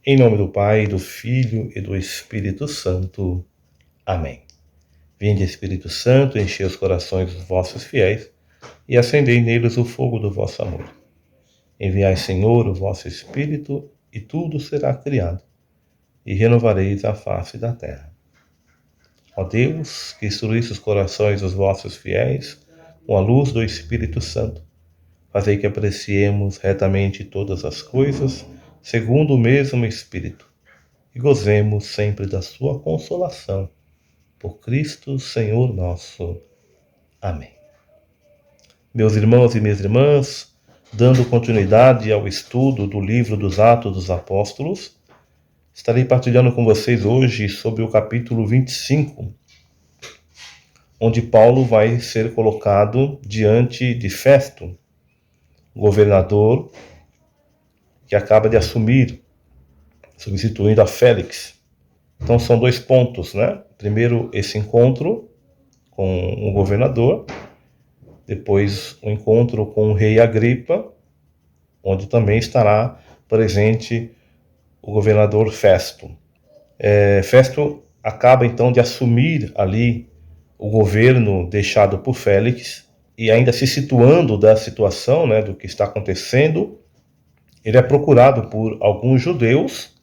Em nome do Pai, do Filho e do Espírito Santo. Amém. Vinde, Espírito Santo, enchei os corações dos vossos fiéis e acendei neles o fogo do vosso amor. Enviai, Senhor, o vosso Espírito, e tudo será criado, e renovareis a face da terra. Ó Deus, que instruísse os corações dos vossos fiéis com a luz do Espírito Santo, fazei que apreciemos retamente todas as coisas, segundo o mesmo Espírito, e gozemos sempre da sua consolação. Por Cristo, Senhor nosso. Amém. Meus irmãos e minhas irmãs, dando continuidade ao estudo do livro dos Atos dos Apóstolos, estarei partilhando com vocês hoje sobre o capítulo 25, onde Paulo vai ser colocado diante de Festo, governador que acaba de assumir, substituindo a Félix. Então são dois pontos, né? Primeiro, esse encontro com o governador, depois o encontro com o rei Agripa, onde também estará presente o governador Festo. Festo acaba então de assumir ali o governo deixado por Félix, e ainda se situando da situação, né, do que está acontecendo, ele é procurado por alguns judeus,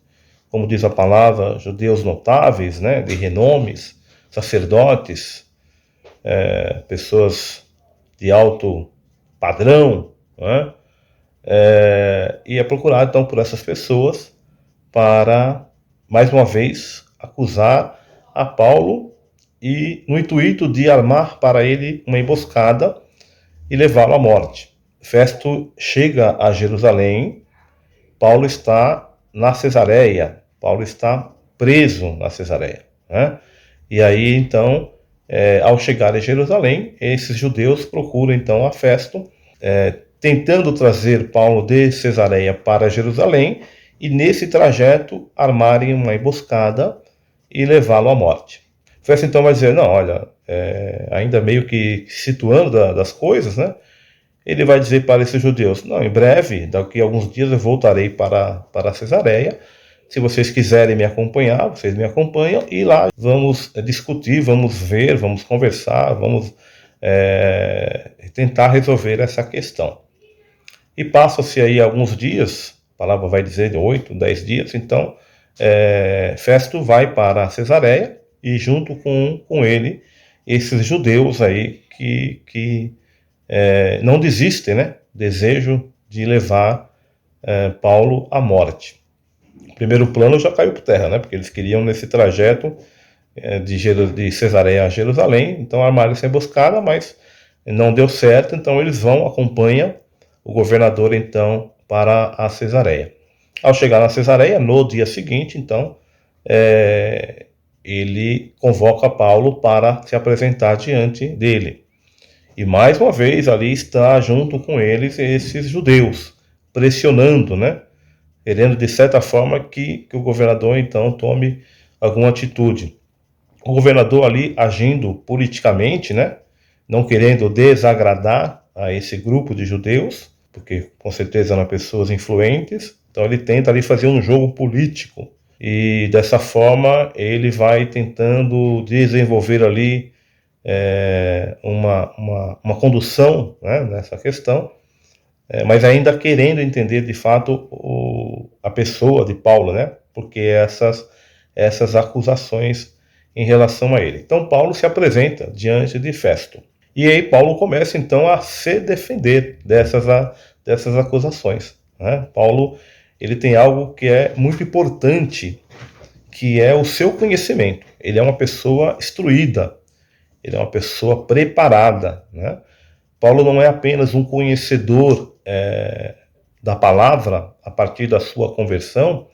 como diz a palavra, judeus notáveis, né, de renomes, sacerdotes, pessoas de alto padrão, né? E é procurado então por essas pessoas para, mais uma vez, acusar a Paulo, e no intuito de armar para ele uma emboscada e levá-lo à morte. Festo chega a Jerusalém. Paulo está na Cesareia, Paulo está preso na Cesareia, né? E aí, então, ao chegar em Jerusalém, esses judeus procuram, então, a Festo, tentando trazer Paulo de Cesareia para Jerusalém, e nesse trajeto armarem uma emboscada e levá-lo à morte. Festo, então, vai dizer, não, olha, ainda meio que situando das coisas, né? Ele vai dizer para esses judeus, não, em breve, daqui a alguns dias eu voltarei para Cesareia. Se vocês quiserem me acompanhar, vocês me acompanham, e lá vamos discutir, vamos ver, vamos conversar, vamos tentar resolver essa questão. E passam-se aí alguns dias, a palavra vai dizer 8, 10 dias, então Festo vai para Cesareia, e junto com ele, esses judeus aí que não desistem, né? Desejo de levar Paulo à morte. O primeiro plano já caiu por terra, né? Porque eles queriam nesse trajeto de Cesareia a Jerusalém, então armaram essa emboscada, mas não deu certo, então eles acompanham o governador então para a Cesareia. Ao chegar na Cesareia, no dia seguinte, então, ele convoca Paulo para se apresentar diante dele. E mais uma vez ali está junto com eles esses judeus, pressionando, né? Querendo de certa forma que o governador então tome alguma atitude. O governador ali agindo politicamente, né? Não querendo desagradar a esse grupo de judeus, porque com certeza eram pessoas influentes, então ele tenta ali fazer um jogo político. E dessa forma ele vai tentando desenvolver ali uma condução, né, nessa questão, mas ainda querendo entender de fato a pessoa de Paulo, né, porque essas acusações em relação a ele. Então Paulo se apresenta diante de Festo, e aí Paulo começa então a se defender dessas acusações, né? Paulo, ele tem algo que é muito importante, que é o seu conhecimento. Ele é uma pessoa instruída, ele é uma pessoa preparada, né? Paulo não é apenas um conhecedor da palavra a partir da sua conversão,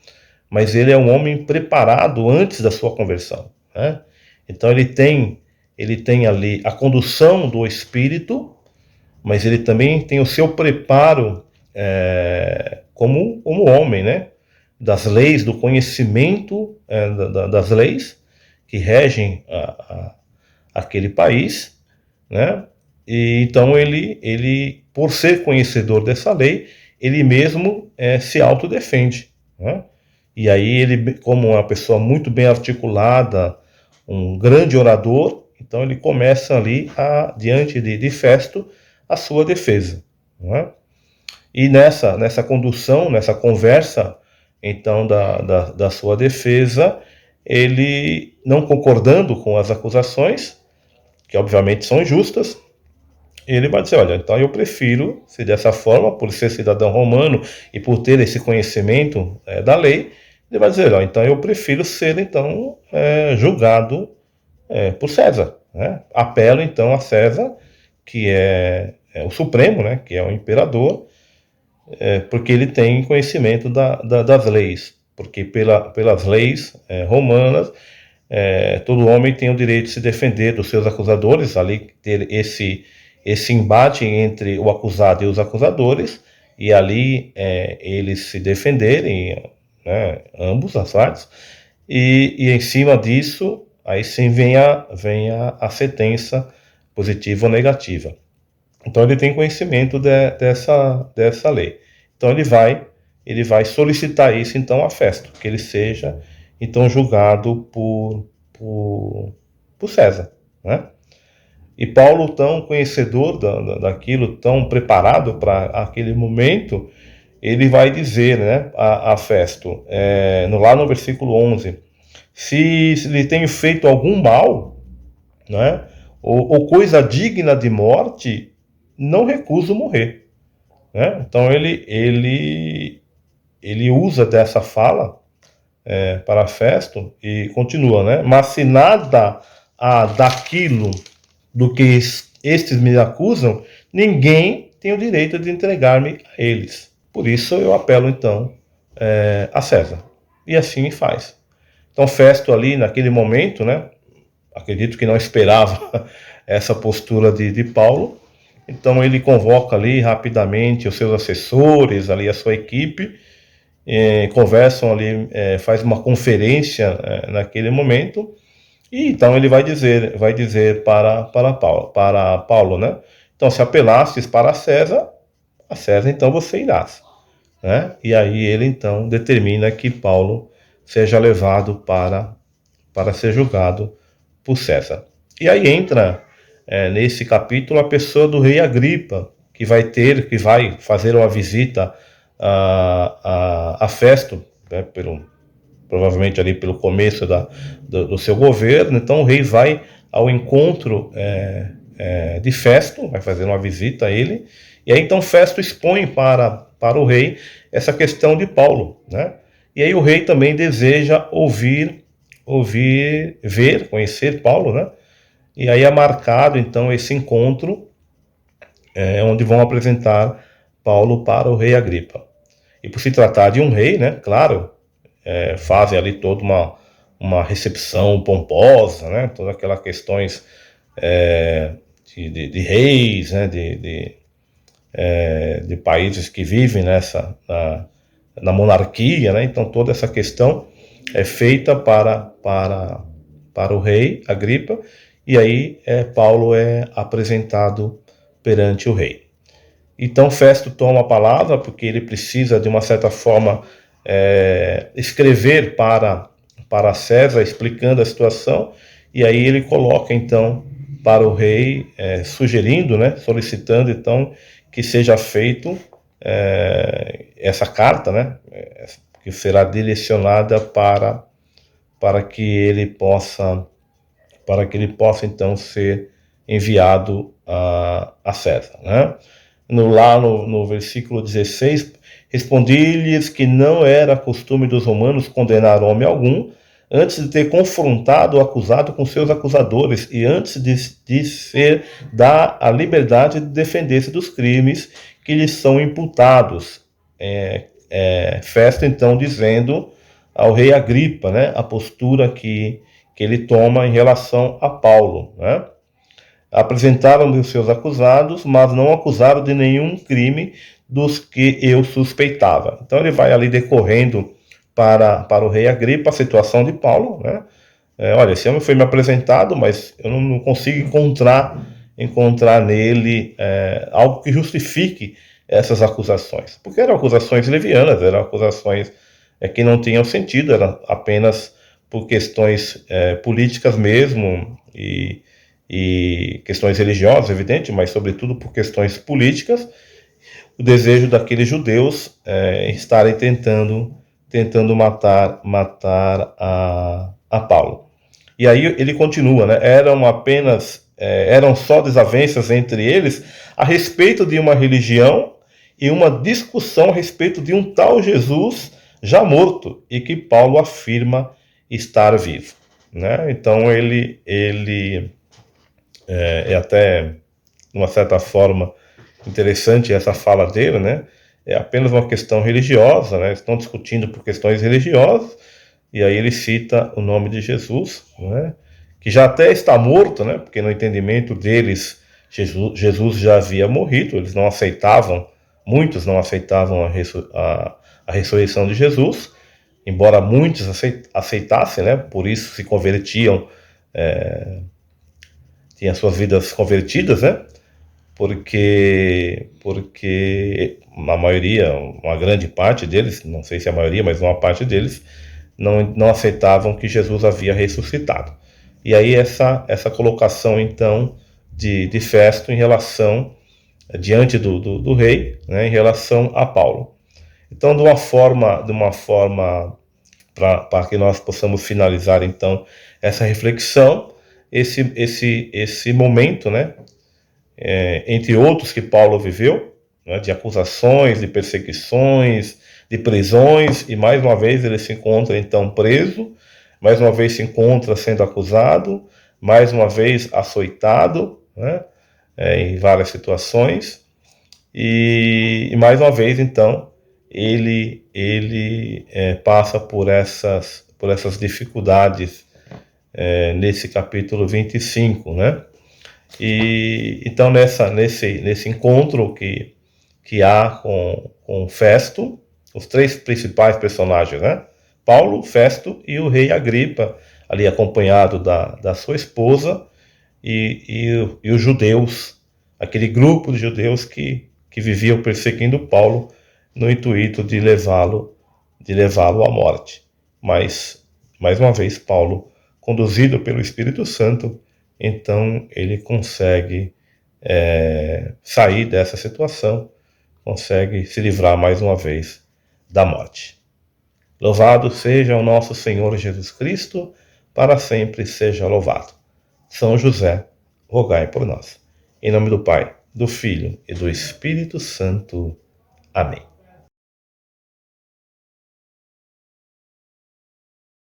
mas ele é um homem preparado antes da sua conversão, né? Então ele tem ali a condução do Espírito, mas ele também tem o seu preparo como homem, né? Das leis, do conhecimento das leis que regem aquele país, né? E então ele, por ser conhecedor dessa lei, ele mesmo se autodefende, né? E aí ele, como uma pessoa muito bem articulada, um grande orador, então ele começa ali, diante de Festo, a sua defesa. Não é? E nessa condução, nessa conversa, então, da sua defesa, ele, não concordando com as acusações, que obviamente são injustas, ele vai dizer, olha, então eu prefiro ser dessa forma, por ser cidadão romano e por ter esse conhecimento da lei, ele vai dizer, olha, então eu prefiro ser, então, julgado por César. Né? Apelo, então, a César, que é o Supremo, né, que é o imperador, porque ele tem conhecimento das leis. Porque pelas leis romanas, todo homem tem o direito de se defender dos seus acusadores, ali ter esse embate entre o acusado e os acusadores, e ali eles se defenderem, né, ambos as partes, e em cima disso, aí sim vem a sentença positiva ou negativa. Então ele tem conhecimento dessa lei. Então ele vai solicitar isso então a Festo, que ele seja então julgado por César, né? E Paulo, tão conhecedor daquilo, tão preparado para aquele momento, ele vai dizer, né, a Festo, lá no versículo 11, se lhe tenho feito algum mal, né, ou coisa digna de morte, não recuso morrer. Né? Então ele usa dessa fala para Festo e continua, né? Mas se nada daquilo do que estes me acusam, ninguém tem o direito de entregar-me a eles. Por isso eu apelo então a César. E assim faz. Então Festo ali naquele momento, né? Acredito que não esperava essa postura de Paulo. Então ele convoca ali rapidamente os seus assessores, ali a sua equipe, conversam ali, faz uma conferência naquele momento, e então ele vai dizer para Paulo, né? Então, se apelastes para César, a César então você irás, né? E aí ele então determina que Paulo seja levado para ser julgado por César. E aí entra nesse capítulo a pessoa do rei Agripa, que vai fazer uma visita a Festo, né, provavelmente ali pelo começo do seu governo. Então o rei vai ao encontro de Festo, vai fazer uma visita a ele, e aí então Festo expõe para o rei essa questão de Paulo, né? E aí o rei também deseja ver, conhecer Paulo, né? E aí é marcado então esse encontro, onde vão apresentar Paulo para o rei Agripa. E por se tratar de um rei, né? Claro, fazem ali toda uma recepção pomposa, né? Todas aquelas questões de reis, né? De países que vivem na monarquia, né? Então toda essa questão é feita para o rei Agripa, e aí Paulo é apresentado perante o rei. Então Festo toma a palavra, porque ele precisa de uma certa forma escrever para César, explicando a situação, e aí ele coloca então para o rei, sugerindo, né, solicitando então que seja feito essa carta, né, que será direcionada para que ele possa então ser enviado a César, né? Lá no versículo 16, respondi-lhes que não era costume dos romanos condenar homem algum, antes de ter confrontado o acusado com seus acusadores e antes de ser dar a liberdade de defender-se dos crimes que lhes são imputados. Festo, então, dizendo ao rei Agripa, né, a postura que ele toma em relação a Paulo, né? Apresentaram-lhe os seus acusados, mas não acusaram de nenhum crime dos que eu suspeitava. Então ele vai ali decorrendo para o rei Agripa a situação de Paulo, né? Olha, esse homem foi me apresentado, mas eu não consigo encontrar nele algo que justifique essas acusações, porque eram acusações levianas, eram acusações que não tinham sentido, era apenas por questões políticas mesmo e questões religiosas, evidente, mas sobretudo por questões políticas, o desejo daqueles judeus estarem tentando matar a Paulo. E aí ele continua, né? Eram só desavenças entre eles a respeito de uma religião e uma discussão a respeito de um tal Jesus já morto e que Paulo afirma estar vivo, né? Então ele é até, de uma certa forma, interessante essa fala dele, né? É apenas uma questão religiosa, né? Estão discutindo por questões religiosas, e aí ele cita o nome de Jesus, né? Que já até está morto, né? Porque no entendimento deles, Jesus já havia morrido, eles não aceitavam, muitos não aceitavam a ressurreição de Jesus, embora muitos aceitassem, né? Por isso se convertiam, tinham suas vidas convertidas, né? Porque a maioria, uma grande parte deles, não sei se a maioria, mas uma parte deles, não aceitavam que Jesus havia ressuscitado. E aí essa colocação, então, de Festo em relação, diante do rei, né, em relação a Paulo. Então, de uma forma para que nós possamos finalizar, então, essa reflexão, esse momento, né, entre outros que Paulo viveu, né, de acusações, de perseguições, de prisões, e mais uma vez ele se encontra então preso, mais uma vez se encontra sendo acusado, mais uma vez açoitado, né, em várias situações, e mais uma vez então ele passa por essas dificuldades nesse capítulo 25, né? E então nesse encontro que há com Festo, os três principais personagens, né? Paulo, Festo e o rei Agripa, ali acompanhado da sua esposa e os judeus, aquele grupo de judeus que viviam perseguindo Paulo no intuito de levá-lo à morte. Mas, mais uma vez, Paulo, conduzido pelo Espírito Santo, então ele consegue sair dessa situação, consegue se livrar mais uma vez da morte. Louvado seja o nosso Senhor Jesus Cristo, para sempre seja louvado. São José, rogai por nós. Em nome do Pai, do Filho e do Espírito Santo. Amém.